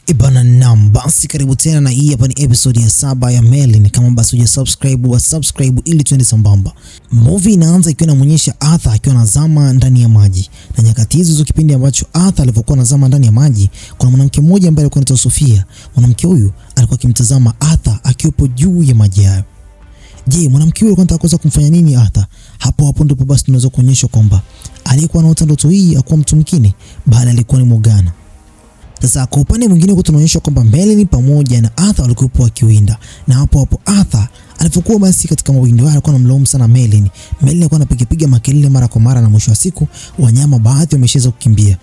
Ibana nam, basi karibu tena na hii hapa ni episode ya 7 ya Merlin. Kama basi hujasubscribe ili tuende sambamba. Movie inaanza ikiwa inaonyesha Arthur akiwa anazama ndani ya maji. Na nyakati hizo kipindi ambacho Arthur alivyokuwa anazama ndani ya maji, kuna mwanamke mmoja ambaye alikuwa anaitwa Sofia. Mwanamke huyu alikuwa akimtazama Arthur akiwa juu ya maji hayo. Je, mwanamke huyu alikuwa anataka kumfanya nini Arthur? Hapo ndipo basi tunaweza kuonyesha kwamba alikuwa anaota ndoto hii akuwa mtu mwingine, bali alikuwa ni Morgana. Sasa kwa upande mwingine tunaonyesha kwamba Merlin pamoja na Arthur walikuwa wakiwinda, na hapo Arthur alipokuwa basi katika mawindo hayo alikuwa anamlaumu sana Merlin. Merlin alikuwa anapiga makelele mara kwa mara, na mwisho wa siku wanyama baadhi wameshaweza kukimbia.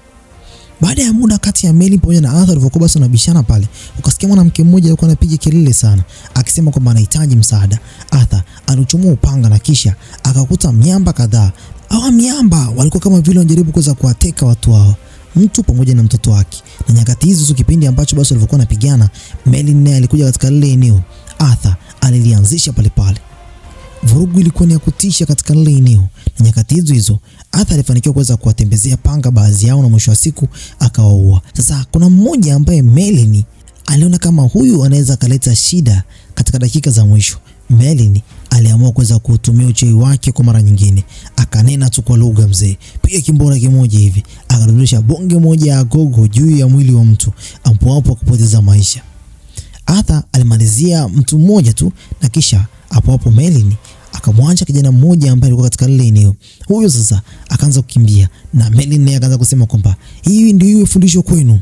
Baada ya muda kati ya Merlin pamoja na Arthur walivyokuwa basi wanabishana pale, ukasikia mwanamke mmoja alikuwa anapiga kelele sana akisema kwamba anahitaji msaada. Arthur alichomoa upanga na kisha akakuta miamba kadhaa. Hawa miamba walikuwa kama vile wanajaribu kuweza kuwateka watu hao, mtu pamoja na mtoto wake. Na nyakati hizo kipindi ambacho basi walivyokuwa wanapigana, Merlin naye alikuja katika lile eneo. Arthur alilianzisha pale. Vurugu ilikuwa ni ya kutisha katika lile eneo. Na nyakati hizo Arthur alifanikiwa kuweza kuwatembezea panga baadhi yao, na mwisho wa siku akawaua. Sasa kuna mmoja ambaye Merlin aliona kama huyu anaweza kaleta shida katika dakika za mwisho. Merlin aliamua kuweza kutumia uchawi wake kwa mara nyingine. Akanena tu kwa lugha mzee, pia kimbora kimoja hivi, akarudisha bonge moja ya gogo juu ya mwili wa mtu, hapo akapoteza maisha. Arthur alimalizia mtu mmoja tu, na kisha hapo Merlin akamwacha kijana mmoja ambaye alikuwa katika lile eneo. Huyo sasa akaanza kukimbia, na Merlin naye akaanza kusema kwamba hii ndio iwe fundisho kwenu.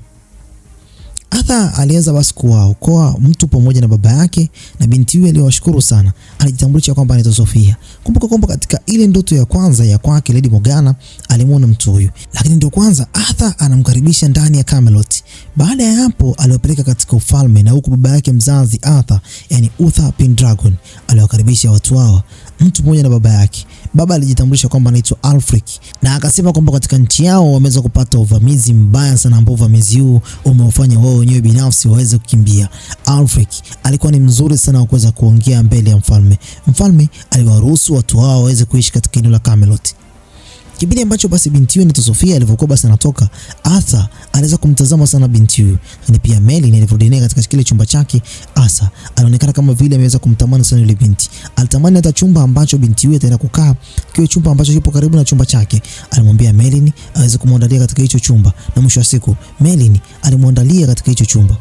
Arthur alianza basi kuwaokoa mtu pamoja na baba yake, na binti yule aliwashukuru sana. Alijitambulisha kwamba anaitwa Sofia. Kumbuka kwamba katika ile ndoto ya kwanza ya kwake Lady Morgana alimuona mtu huyu, lakini ndio kwanza Arthur anamkaribisha ndani ya Camelot. Baada ya hapo aliwapeleka katika ufalme, na huku baba yake mzazi Arthur, yani Uther Pendragon, aliwakaribisha watu hawa, mtu mmoja na baba yake. Baba alijitambulisha kwamba anaitwa Alfric, na akasema kwamba katika nchi yao wameweza kupata uvamizi mbaya sana, ambao uvamizi huu umewafanya wao wenyewe binafsi waweze kukimbia. Alfric alikuwa ni mzuri sana wa kuweza kuongea mbele ya mfalme. Mfalme aliwaruhusu watu hao waweze kuishi katika eneo la Camelot. Kipindi ambacho basi binti huyu ni Sofia alivyokuwa basi anatoka, Arthur aliweza kumtazama sana binti huyu. Lakini pia Merlin alivyorudi katika kile chumba chake, Arthur alionekana kama vile ameweza kumtamani sana yule binti. Alitamani hata chumba ambacho binti huyu ataenda kukaa, kile chumba ambacho kipo karibu na chumba chake. Alimwambia Merlin aweze kumwandalia katika hicho chumba, na mwisho wa siku Merlin alimwandalia katika hicho chumba.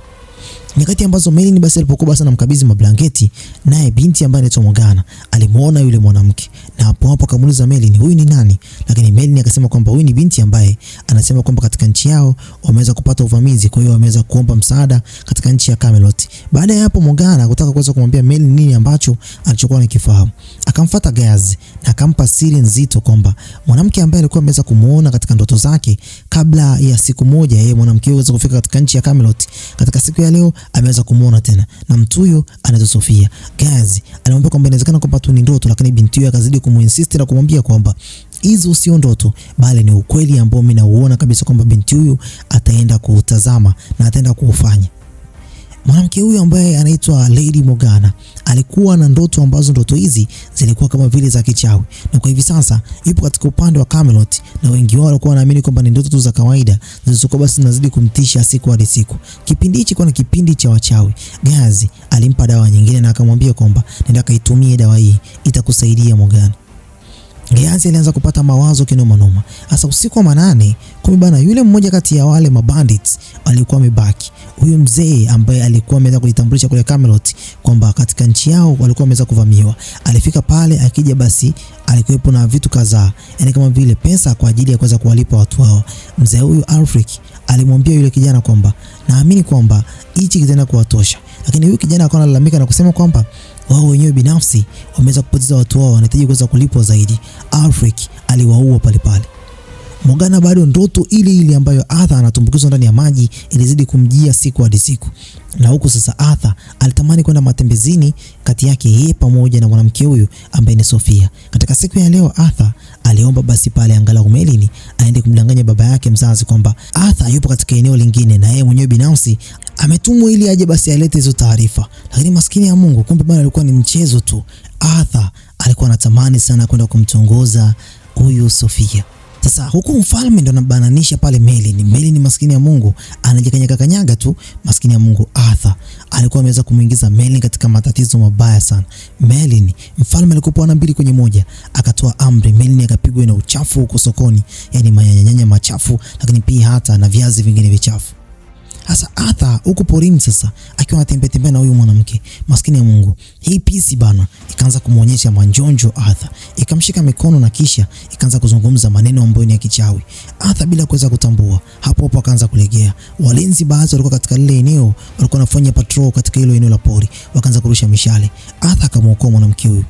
Nyakati ambazo Merlin basi alipokuwa basi anamkabidhi mablanketi, naye binti ambaye anaitwa Morgana alimuona yule mwanamke, na hapo akamuuliza Merlin, huyu ni nani? Lakini Merlin akasema kwamba huyu ni binti ambaye anasema kwamba katika nchi yao wameweza kupata uvamizi, kwa hiyo wameweza kuomba msaada katika nchi ya Camelot. Baada ya hapo Morgana kutaka kuweza kumwambia Merlin nini ambacho alichokuwa anakifahamu, akamfuata Gaz na akampa siri nzito kwamba mwanamke ambaye alikuwa ameweza kumuona katika ndoto zake kabla ya siku moja yeye mwanamke huyo aweze kufika katika nchi ya Camelot, katika siku ya leo ameweza kumuona tena, na mtu huyo anaitwa Sofia. Gaz alimwambia kwamba inawezekana kwamba tu ni ndoto, lakini binti huyo akazidi kumuinsist na kumwambia kwamba hizo sio ndoto, bali ni ukweli ambao mimi nauona kabisa kwamba binti huyu ataenda kuutazama na ataenda kuufanya. Mwanamke huyu ambaye anaitwa Lady Morgana alikuwa na ndoto ambazo ndoto hizi zilikuwa kama vile za kichawi, na kwa hivi sasa yupo katika upande wa Camelot, na wengi wao walikuwa wanaamini kwamba ni ndoto tu za kawaida zilizokuwa basi zinazidi kumtisha siku hadi siku. Kipindi hichi kwa kipindi cha wachawi. Gazi alimpa dawa nyingine na akamwambia kwamba nenda kaitumie dawa hii, itakusaidia Morgana. Gazi alianza kupata mawazo kinoma. Hasa usiku wa manane, bana yule mmoja kati ya wale mabandits alikuwa amebaki. Huyo mzee ambaye alikuwa ameweza kujitambulisha kule Camelot kwamba katika nchi yao walikuwa wameweza kuvamiwa. Alifika pale, akija basi alikuwepo na vitu kadhaa, yani kama vile pesa kwa ajili ya kuweza kuwalipa watu hao. Mzee huyu Alfric alimwambia yule kijana kwamba naamini kwamba hichi kitaenda kuwatosha, lakini huyu kijana akawa analalamika na kusema kwamba wao wenyewe binafsi wameweza kupoteza watu wao, wanahitaji kuweza kulipwa zaidi. Alfric aliwaua pale. Morgana bado ndoto ile ambayo Arthur anatumbukizwa ndani ya maji ilizidi kumjia siku hadi siku. Na huku sasa Arthur alitamani kwenda matembezini kati yake yeye pamoja na mwanamke huyu ambaye ni Sofia. Katika siku ya leo Arthur aliomba basi pale angalau Merlin aende kumdanganya baba yake mzazi kwamba Arthur yupo katika eneo lingine, na yeye mwenyewe binafsi ametumwa ili aje basi alete hizo taarifa. Lakini maskini ya Mungu, kumbe bado alikuwa ni mchezo tu. Arthur alikuwa anatamani sana kwenda kumtongoza huyu Sofia. Sasa huku mfalme ndo anabananisha pale Merlin. Merlin maskini ya Mungu anajikanyaga tu, maskini ya Mungu Arthur alikuwa ameweza kumuingiza Merlin katika matatizo mabaya sana. Merlin, mfalme alikuwa ana 2 kwenye 1, akatoa amri Merlin akapigwa na uchafu huko sokoni, yani manyanya machafu, lakini pia hata na viazi vingine vichafu. Sasa Arthur huko porini sasa akiwa anatembea na huyu mwanamke maskini ya Mungu. Hii pisi bana ikaanza kumuonyesha manjonjo Arthur. Ikamshika mikono na kisha ikaanza kuzungumza maneno ambayo ni ya kichawi. Arthur bila kuweza kutambua, hapo akaanza kulegea. Walinzi baadhi walikuwa katika lile eneo, walikuwa wanafanya patrol katika hilo eneo la pori, wakaanza kurusha mishale. Arthur akamuokoa mwanamke huyu.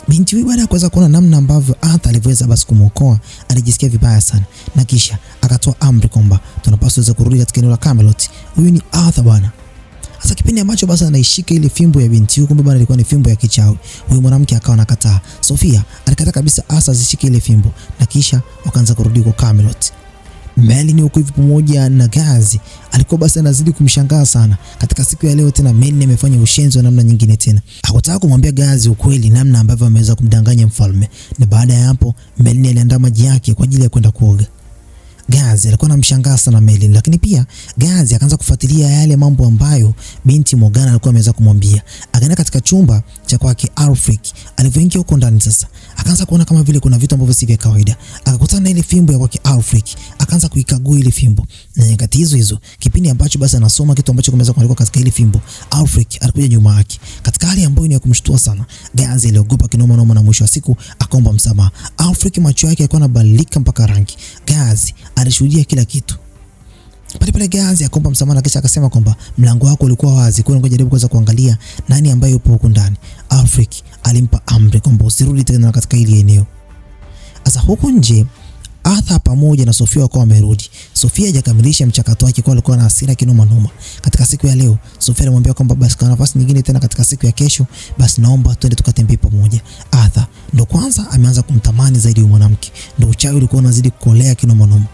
Binti huyu baada ya kuweza kuona namna ambavyo Arthur alivyoweza basi kumuokoa, alijisikia vibaya sana na kisha akatoa amri kwamba tunapaswa kurudi katika eneo la Camelot. Huyu ni Arthur bwana. Sasa kipindi ambacho basi anaishika ile fimbo ya binti huyu, kumbe bwana ilikuwa ni fimbo ya kichawi. Huyu mwanamke akawa anakataa. Sofia alikataa kabisa Arthur azishike ile fimbo na kisha wakaanza kurudi kwa Camelot. Merlin yuko hivi pamoja na Gazi alikuwa basi anazidi kumshangaa sana. Katika siku ya leo tena Merlin amefanya ushenzi wa namna nyingine tena. Hakutaka kumwambia Gazi ukweli namna ambavyo ameweza kumdanganya mfalme. Na baada ya hapo Merlin aliandaa maji yake kwa ajili ya kwenda kuoga. Gazi alikuwa anamshangaa sana Merlin, lakini pia Gazi akaanza kufuatilia yale mambo ambayo binti Morgana alikuwa ameweza kumwambia. Akaenda katika chumba cha kwake Alfric. Alivyoingia huko ndani sasa, akaanza kuona kama vile kuna vitu ambavyo si vya kawaida. Akakutana na ile fimbo ya kwake Alfric, akaanza kuikagua ile fimbo. Na nyakati hizo kipindi ambacho basi anasoma kitu ambacho kimeweza kuandikwa katika ile fimbo, Alfric alikuja nyuma yake. Katika hali ambayo ni ya kumshtua sana, Gazi aliogopa kinoma noma na mwisho wa siku akaomba msamaha. Alfric macho yake yalikuwa yanabadilika mpaka rangi. Gazi alishuhudia kila kitu. Pale Gazi akaomba msamaha kisha akasema kwamba mlango wako ulikuwa wazi, kwa hiyo ngojaribu kuweza kuangalia nani ambaye yupo huko ndani. Alfric alimpa amri kwamba usirudi tena katika hili eneo. Sasa huko nje Arthur pamoja na Sofia wako wamerudi. Sofia hajakamilisha mchakato wake kwa alikuwa na hasira kinoma noma. Katika siku ya leo Sofia alimwambia kwamba basi kwa nafasi nyingine tena katika siku ya kesho basi naomba twende tukatembee pamoja. Arthur ndo kwanza ameanza kumtamani zaidi huyu mwanamke. Ndo uchawi ulikuwa unazidi kukolea kinoma noma.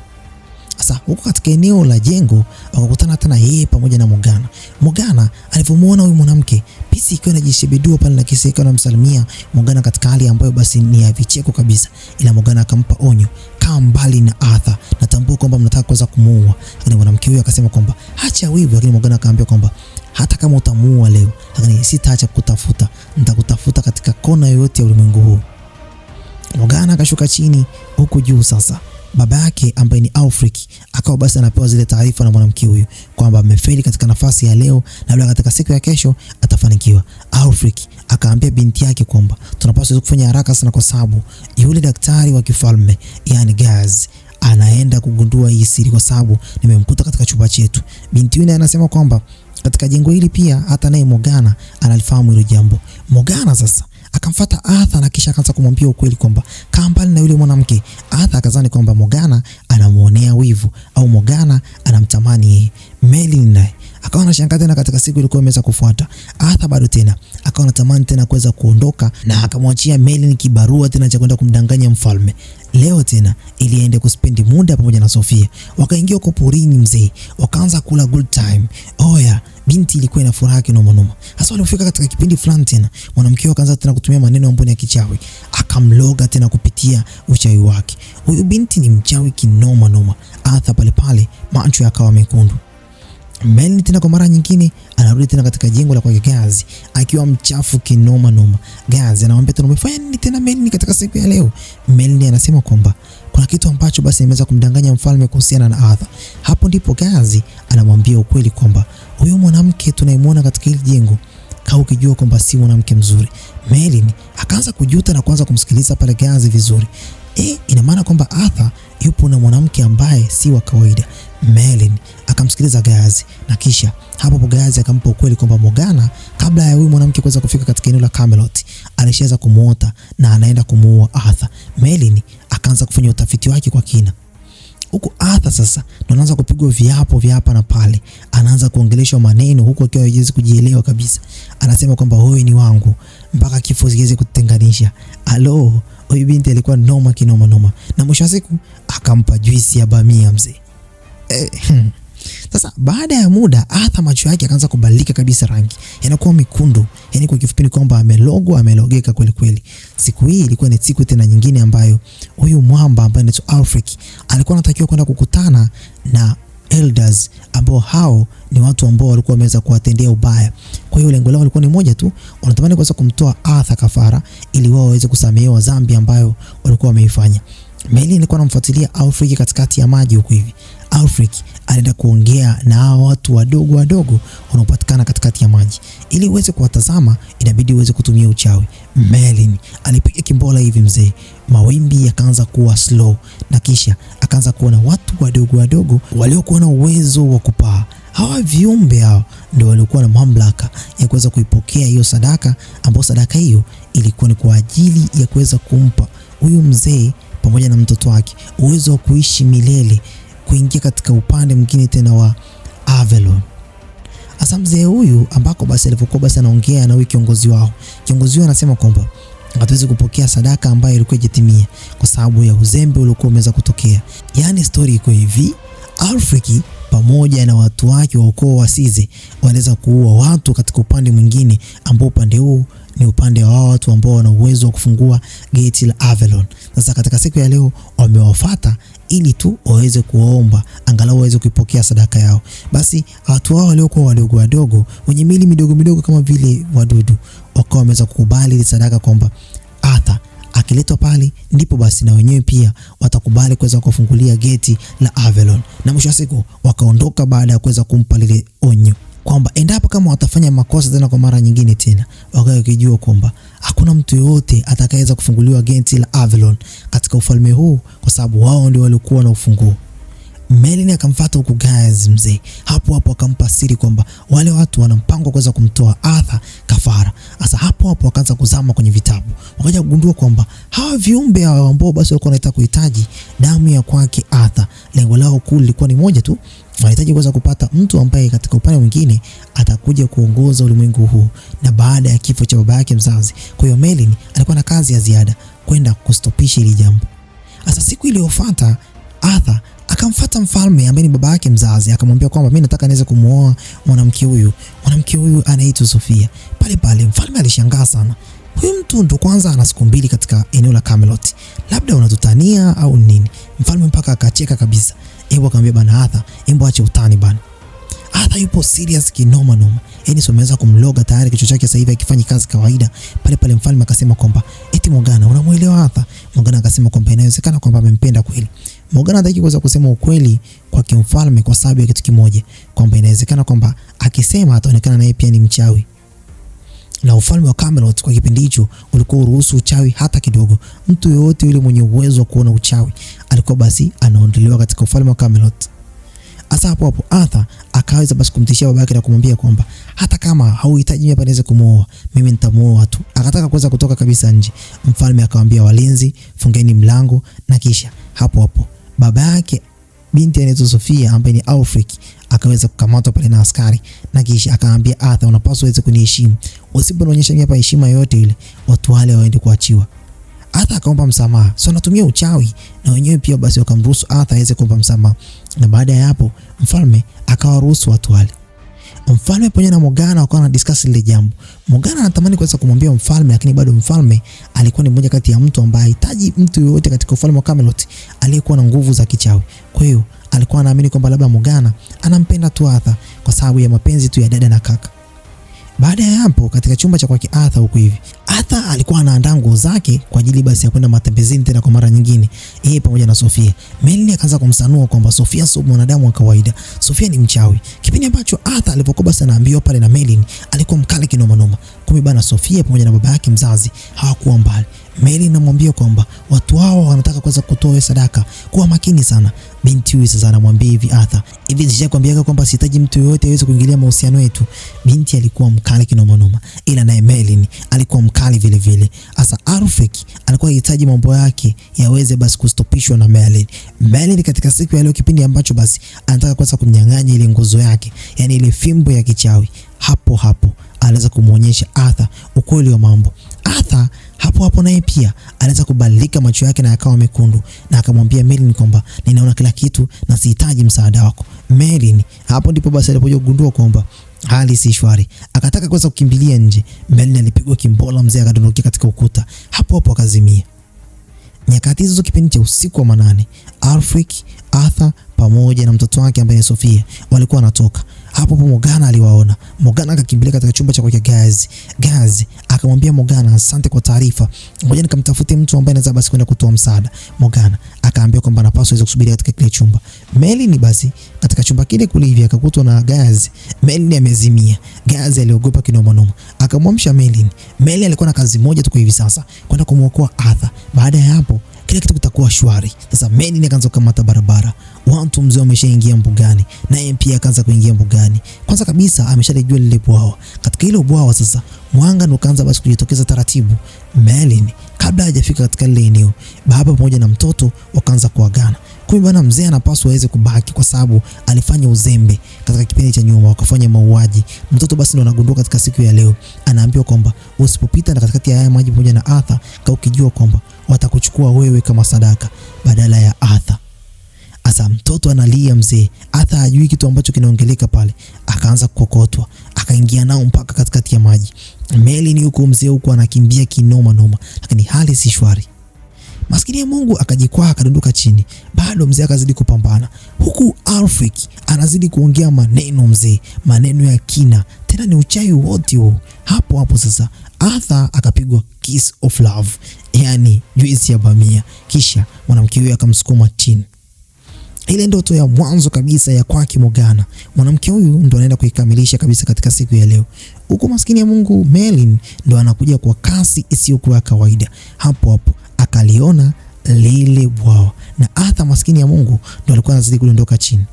Sasa huko katika eneo la jengo wakakutana tena yeye pamoja na Morgana. Morgana alipomuona huyu mwanamke, pisi ikiwa inajishebedua pale na kisa ikiwa inamsalimia Morgana katika hali ambayo basi ni ya vicheko kabisa. Ila Morgana akampa onyo, kaa mbali na Arthur, natambua kwamba mnataka kuweza kumuua. Lakini mwanamke huyu akasema kwamba acha wivu, lakini Morgana akamwambia kwamba hata kama utamuua leo, lakini sitaacha kukutafuta, nitakutafuta katika kona yoyote ya ulimwengu huu. Morgana akashuka chini huko juu sasa. Baba yake ambaye ni Alfric akawa basi anapewa zile taarifa na mwanamke huyu kwamba amefeli katika nafasi ya leo, labda katika siku ya kesho atafanikiwa. Alfric akaambia binti yake kwamba tunapaswa kufanya haraka sana kwa sababu yule daktari wa kifalme yani Gazi anaenda kugundua hii siri kwa sababu nimemkuta katika chumba chetu. Binti yule anasema kwamba katika jengo hili pia hata naye Morgana analifahamu hilo jambo. Morgana sasa akamfuata Arthur na kisha akaanza kumwambia ukweli kwamba kaa mbali na yule mwanamke. Arthur akazani kwamba Morgana anamuonea wivu au Morgana anamtamani yeye. Merlin naye akawa anashangaa tena katika siku ilikuwa imeweza kufuata. Arthur bado tena akawa anatamani tena kuweza kuondoka na akamwachia Merlin kibarua tena cha kwenda kumdanganya mfalme. Leo tena ili aende kuspendi muda pamoja na Sofia. Wakaingia kwa porini mzee, wakaanza kula good time. Oya, binti ilikuwa ina furaha kinoma noma. Hasa walifika katika kipindi fulani tena, mwanamke akaanza tena kutumia maneno ambayo ya kichawi, akamloga tena kupitia uchawi wake. Huyu binti ni mchawi kinoma noma. Arthur pale macho yakawa mekundu. Merlin tena kwa mara nyingine anarudi tena katika jengo la kwake Gazi akiwa mchafu kinoma noma. Gazi anamwambia tena umefanya nini tena Merlin katika siku ya leo? Merlin anasema kwamba kuna kitu ambacho basi imeweza kumdanganya mfalme kuhusiana na Arthur. Hapo ndipo Gazi anamwambia ukweli kwamba huyo mwanamke tunayemwona katika hili jengo kau ukijua kwamba si mwanamke mzuri. Merlin akaanza kujuta na kuanza kumsikiliza pale Gazi vizuri. Ina maana kwamba Arthur yupo na mwanamke ambaye si wa kawaida. Merlin akamsikiliza Gazi na kisha hapo Gazi akampa ukweli kwamba Morgana kabla ya huyu mwanamke kuweza kufika katika eneo la Camelot alishaweza kumuota na anaenda kumuua Arthur. Merlin akaanza kufanya utafiti wake kwa kina. Huko Arthur sasa ndo anaanza kupigwa viapo vya hapa na pale. Anaanza kuongeleshwa maneno huko akiwa hajezi kujielewa kabisa. Anasema kwamba wewe ni wangu mpaka kifo kiweze kutenganisha. Alo, huyu binti alikuwa noma kinoma noma. Na mwisho wa siku akampa juisi ya bamia mzee. Sasa baada ya muda Arthur macho yake akaanza kubadilika kabisa rangi. Yanakuwa mekundu. Yaani kwa kifupi ni kwamba amelogeka kweli kweli. Siku hii ilikuwa ni siku tena nyingine ambayo huyu mwamba ambaye anaitwa Alfred alikuwa anatakiwa kwenda kukutana na elders ambao hao ni watu ambao walikuwa wameweza kuwatendea ubaya. Kwa hiyo lengo lao lilikuwa ni moja tu, wanatamani kuweza kumtoa Arthur kafara ili wao waweze kusamehewa dhambi ambayo walikuwa wameifanya. Merlin alikuwa anamfuatilia Alfred katikati ya maji huko hivi. Alfred alienda kuongea na hao watu wadogo wanaopatikana katikati ya maji. Ili uweze kuwatazama inabidi uweze kutumia uchawi. Merlin alipiga kimbola hivi mzee. Mawimbi yakaanza kuwa slow na kisha akaanza kuona watu wadogo waliokuwa na uwezo wa kupaa. Hawa viumbe hao ndio walikuwa na mamlaka ya kuweza kuipokea hiyo sadaka, ambayo sadaka hiyo ilikuwa ni kwa ajili ya kuweza kumpa huyu mzee pamoja na mtoto wake uwezo wa kuishi milele, kuingia katika upande mwingine tena wa Avalon. Asa mzee huyu ambako basi alipokuwa basi anaongea na huyu kiongozi wao. Kiongozi wao anasema kwamba hatuwezi kupokea sadaka ambayo ilikuwa ijitimia kwa sababu ya uzembe uliokuwa umeweza kutokea. Yaani story iko hivi, Alfred pamoja na watu wake wa ukoo wa Size waliweza kuua watu katika upande mwingine, ambao upande huu ni upande wa watu ambao wana uwezo wa kufungua gate la Avalon. Sasa katika siku ya leo wamewafuata ili tu waweze kuomba angalau waweze kuipokea sadaka yao. Basi watu wao waliokuwa wadogo wenye mili midogo kama vile wadudu wakawa wameweza kukubali ile sadaka kwamba Arthur akiletwa pale ndipo basi na wenyewe pia watakubali kuweza kufungulia geti la Avalon. Na mwisho wa siku wakaondoka baada ya kuweza kumpa lile onyo kwamba endapo kama watafanya makosa tena kwa mara nyingine tena, wakawa wakijua kwamba hakuna mtu yote atakayeweza kufunguliwa geti la Avalon katika ufalme huu kwa sababu wao ndio walikuwa na ufunguo. Merlin akamfuata huku guys mzee. Hapo akampa siri kwamba wale watu wana mpango kuweza kumtoa Arthur kafara. Sasa hapo wakaanza kuzama kwenye vitabu. Wakaja kugundua kwamba hawa viumbe hao ambao basi walikuwa wanataka kuhitaji damu ya kwake Arthur, lengo lao kuu lilikuwa ni moja tu, wanahitaji kuweza kupata mtu ambaye katika upande mwingine atakuja kuongoza ulimwengu huu na baada ya kifo cha baba yake mzazi. Kwa hiyo Merlin alikuwa na kazi ya ziada kwenda kustopisha hili jambo. Sasa siku iliyofuata Arthur akamfuata mfalme ambaye ni baba yake mzazi, akamwambia kwamba mimi nataka niweze kumuoa mwanamke huyu. Mwanamke huyu anaitwa Sofia. Pale mfalme alishangaa sana. Huyu mtu ndo kwanza ana siku mbili katika eneo la Camelot. Labda unatutania au nini? Mfalme mpaka akacheka kabisa. Hebu akamwambia bana Arthur, hebu ache utani bana. Arthur yupo serious kinoma. Yaani sio ameweza kumloga tayari, kichwa chake sasa hivi akifanya kazi kawaida. Pale mfalme akasema kwamba eti Morgana unamuelewa Arthur? Morgana akasema kwamba inawezekana kwamba amempenda kweli. Morgana hataki kuweza kusema ukweli kwa kimfalme kwa sababu ya kitu kimoja, kwamba inawezekana kwamba akisema ataonekana naye pia ni mchawi. Na ufalme wa Camelot kwa kipindi hicho ulikuwa uruhusu uchawi hata kidogo. Mtu yoyote yule mwenye uwezo wa kuona uchawi alikuwa basi anaondolewa katika ufalme wa Camelot. Asa hapo Arthur akaweza basi kumtishia babake na kumwambia kwamba hata kama hauhitaji mimi hapa niweze kumuoa, mimi nitamuoa tu. Akataka kuweza kutoka kabisa nje. Mfalme akamwambia walinzi, fungeni mlango, na kisha hapo baba yake binti anaitwa Sofia ambaye ni Alfred akaweza kukamatwa pale na askari, na kisha akamwambia Arthur, unapaswa uweze kuniheshimu. Usiponionyesha mimi hapa heshima yote ile, watu wale waende kuachiwa. Arthur akaomba msamaha. So anatumia uchawi na wenyewe pia basi wakamruhusu Arthur aweze kuomba msamaha. Na baada ya hapo mfalme akawaruhusu watu wale. Mfalme pamoja na Morgana wakawa na discuss ile jambo. Morgana anatamani kuweza kumwambia mfalme, lakini bado mfalme alikuwa ni mmoja kati ya mtu ambaye hahitaji mtu yoyote katika ufalme wa Camelot aliyekuwa na nguvu za kichawi. Kwa hiyo alikuwa anaamini kwamba labda Morgana anampenda tu Arthur kwa sababu ya mapenzi tu ya dada na kaka. Baada ya hapo katika chumba cha kwake Arthur huko hivi, Arthur alikuwa anaandaa nguo zake kwa ajili basi ya kwenda matembezini tena kwa mara nyingine, yeye pamoja na Sofia. Merlin akaanza kumsanua kwamba Sofia sio mwanadamu wa kawaida, Sofia ni mchawi. Kipindi ambacho Arthur alipokuwa basi anaambiwa pale na Merlin, alikuwa mkali kinoma. Kumbe bana Sofia pamoja na baba yake mzazi hawakuwa mbali. Merlin anamwambia kwamba watu hao wanataka kuweza kutoa sadaka, kuwa makini sana. Binti huyu sasa anamwambia hivi Arthur, hivi nishakwambia kwamba sihitaji mtu yoyote aweze kuingilia mahusiano yetu. Binti alikuwa mkali kinoma, ila naye Merlin alikuwa mkali vile. Asa Alfred alikuwa anahitaji mambo yake yaweze basi kustopishwa na Merlin. Merlin katika siku ya leo, kipindi ambacho basi anataka kuweza kumnyang'anya ile nguzo yake, yani ile fimbo ya kichawi, hapo aliweza kumuonyesha Arthur ukweli wa mambo. Arthur hapo naye pia aliweza kubadilika, macho yake na yakawa mekundu, na akamwambia Merlin kwamba ninaona kila kitu na sihitaji msaada wako. Merlin hapo ndipo basi alipokuja kugundua kwamba hali si shwari. Akataka kuweza kukimbilia nje. Merlin alipigwa kimbola, mzee akadondokia katika ukuta. Hapo hapo akazimia. Nyakati hizo kipindi cha usiku wa manane, Alfric, Arthur pamoja na mtoto wake ambaye ni Sophia walikuwa wanatoka. Hapo Morgana aliwaona. Morgana akakimbilia katika chumba cha kwake Gazi. Gazi akamwambia Morgana, asante kwa taarifa. Ngoja nikamtafute mtu ambaye anaweza basi kwenda kutoa msaada. Morgana akaambia kwamba anapaswa aweze kusubiri katika kile chumba. Merlin basi katika chumba kile kule hivi akakutwa na Gazi. Merlin amezimia. Gazi aliogopa kinoma noma. Akamwamsha Merlin. Merlin alikuwa na kazi moja tu kwa hivi sasa, kwenda kumuokoa Arthur. Baada ya hapo kila kitu kitakuwa shwari. Sasa Merlin akaanza kukamata barabara. Watu mzee wameshaingia mbugani, naye pia akaanza kuingia mbugani. Kwanza kabisa ameshalijua lile bwawa. Katika ile bwawa sasa mwanga ndo kaanza basi kujitokeza taratibu. Merlin kabla hajafika katika lile eneo, baba pamoja na mtoto wakaanza kuagana. Kumbe bwana mzee anapaswa aweze kubaki kwa sababu alifanya uzembe katika kipindi cha nyuma, wakafanya mauaji. Mtoto basi ndo anagundua katika siku ya leo, anaambiwa kwamba usipopita na katikati ya haya maji pamoja na Arthur, ukijua kwamba watakuchukua wewe kama sadaka badala ya Arthur. Asa mtoto analia mzee. Arthur hajui kitu ambacho kinaongeleka pale. Akaanza kukokotwa, akaingia nao mpaka katikati ya maji. Merlin yuko mzee huko anakimbia kinoma noma, lakini hali si shwari. Maskini ya Mungu akajikwaa akadondoka chini. Bado mzee akazidi kupambana. Huku Alfric anazidi kuongea maneno mzee, maneno ya kina. Tena ni uchawi wote huo. Hapo hapo sasa Arthur akapigwa kiss of love, yani juisi ya bamia. Kisha mwanamke huyo akamsukuma chini. Ile ndoto ya mwanzo kabisa ya kwake Morgana, mwanamke huyu ndo anaenda kuikamilisha kabisa katika siku ya leo. Huko maskini ya Mungu Merlin ndo anakuja kwa kasi isiyokuwa kawaida. Hapo hapo akaliona lile bwawa, na Arthur maskini ya Mungu ndo alikuwa anazidi kudondoka chini.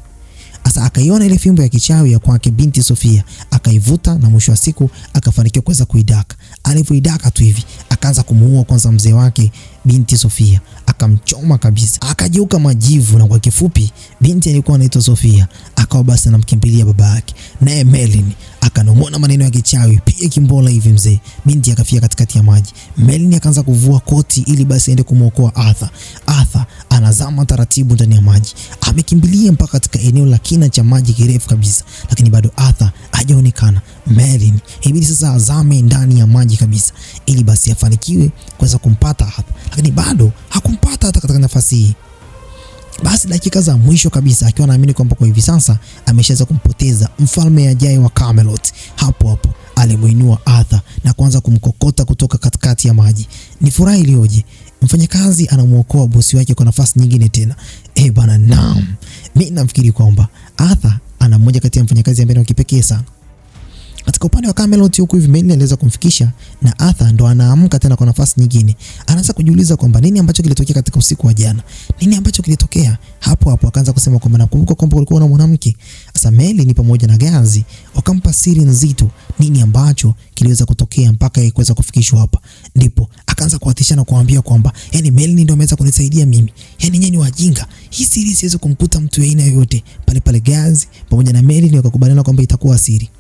Asa akaiona ile fimbo ya kichawi ya kwake binti Sophia, akaivuta na mwisho wa siku akafanikiwa kuweza kuidaka. Alipoidaka tu hivi akaanza kumuua kwanza mzee wake binti Sophia, akamchoma kabisa, akageuka majivu. Na kwa kifupi binti alikuwa anaitwa Sophia, akawa basi anamkimbilia baba yake. Naye Merlin akanong'ona maneno ya kichawi, pia kimbola hivi mzee. Binti akafia katikati ya maji. Merlin akaanza kuvua koti ili basi aende kumuokoa Arthur. Arthur anazama taratibu ndani ya maji, amekimbilia mpaka katika eneo la kina cha maji kirefu kabisa, lakini bado Arthur hajaonekana. Merlin ibidi sasa azame ndani ya maji kabisa ili basi afanikiwe kuweza kumpata Arthur, lakini bado hakumpata hata katika nafasi hii. Basi dakika za mwisho kabisa akiwa anaamini kwamba kwa hivi sasa ameshaweza kumpoteza mfalme ajaye wa Camelot, hapo hapo alimuinua Arthur na kuanza kumkokota kutoka katikati ya maji. Ni furaha iliyoje! Mfanyakazi anamuokoa bosi wake kwa nafasi nyingine tena. Bana, naam. Mimi nafikiri kwamba Arthur ana mmoja kati ya mfanyakazi ambaye ni kipekee sana. Katika upande wa Camelot huko hivi Merlin aliweza kumfikisha, na Arthur ndo anaamka tena kwa nafasi nyingine. Anaanza kujiuliza kwamba nini ambacho kilitokea katika usiku wa jana. Nini ambacho kilitokea? Hapo hapo akaanza kusema kwamba nakumbuka kwamba kulikuwa na mwanamke. Sasa Merlin pamoja na Gazi wakampa siri nzito, nini ambacho kiliweza kutokea mpaka yeye kuweza kufikishwa hapa. Ndipo akaanza kuatishana kuambia kwamba yani Merlin ndio ameweza kunisaidia mimi. Yani nyinyi wajinga. Hii siri siwezi kumkuta mtu aina yoyote. Pale Gazi pamoja na Merlin wakakubaliana kwamba itakuwa siri.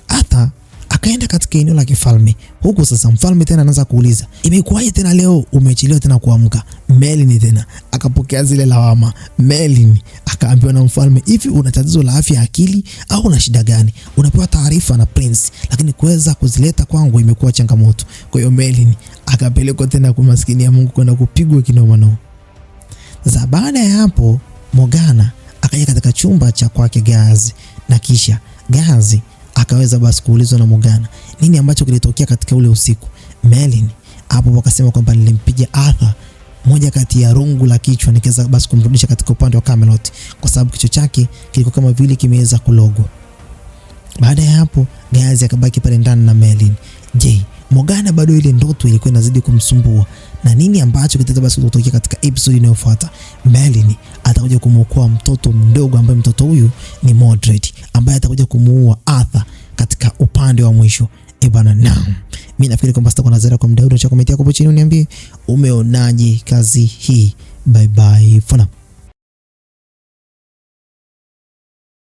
Arthur akaenda katika eneo la kifalme. Huko sasa mfalme tena anaanza kuuliza, imekuwaje tena leo umechelewa tena kuamka? Merlin tena akapokea zile lawama. Merlin akaambiwa na mfalme, hivi una tatizo la afya ya akili au una shida gani? Unapewa taarifa na prince, lakini kuweza kuzileta kwangu imekuwa changamoto. Kwa hiyo Merlin akapelekwa tena kwa maskini ya Mungu kwenda kupigwa kinoma noma. Sasa baada ya hapo Morgana akaja katika chumba cha kwake Gazi, na kisha Gazi akaweza basi kuulizwa na Morgana nini ambacho kilitokea katika ule usiku. Merlin hapo wakasema kwamba nilimpiga Arthur moja kati ya rungu la kichwa, nikaweza basi kumrudisha katika upande wa Camelot kwa sababu kichwa chake kilikuwa kama vile kimeweza kulogwa. Baada ya hapo Gazi akabaki pale ndani na Merlin. Je, Morgana bado ile ndoto ilikuwa inazidi kumsumbua, na nini ambacho kitaweza basi kutokea katika episode inayofuata? Merlin atakuja kumuokoa mtoto mdogo ambaye mtoto huyu ni Mordred ambaye atakuja kumuua Arthur katika upande wa mwisho. Bana, naam. Mimi nafikiri kwamba sitakuwa nazara kwa muda huu. Acha comment yako hapo chini uniambie umeonaje kazi hii. Bye bye for now.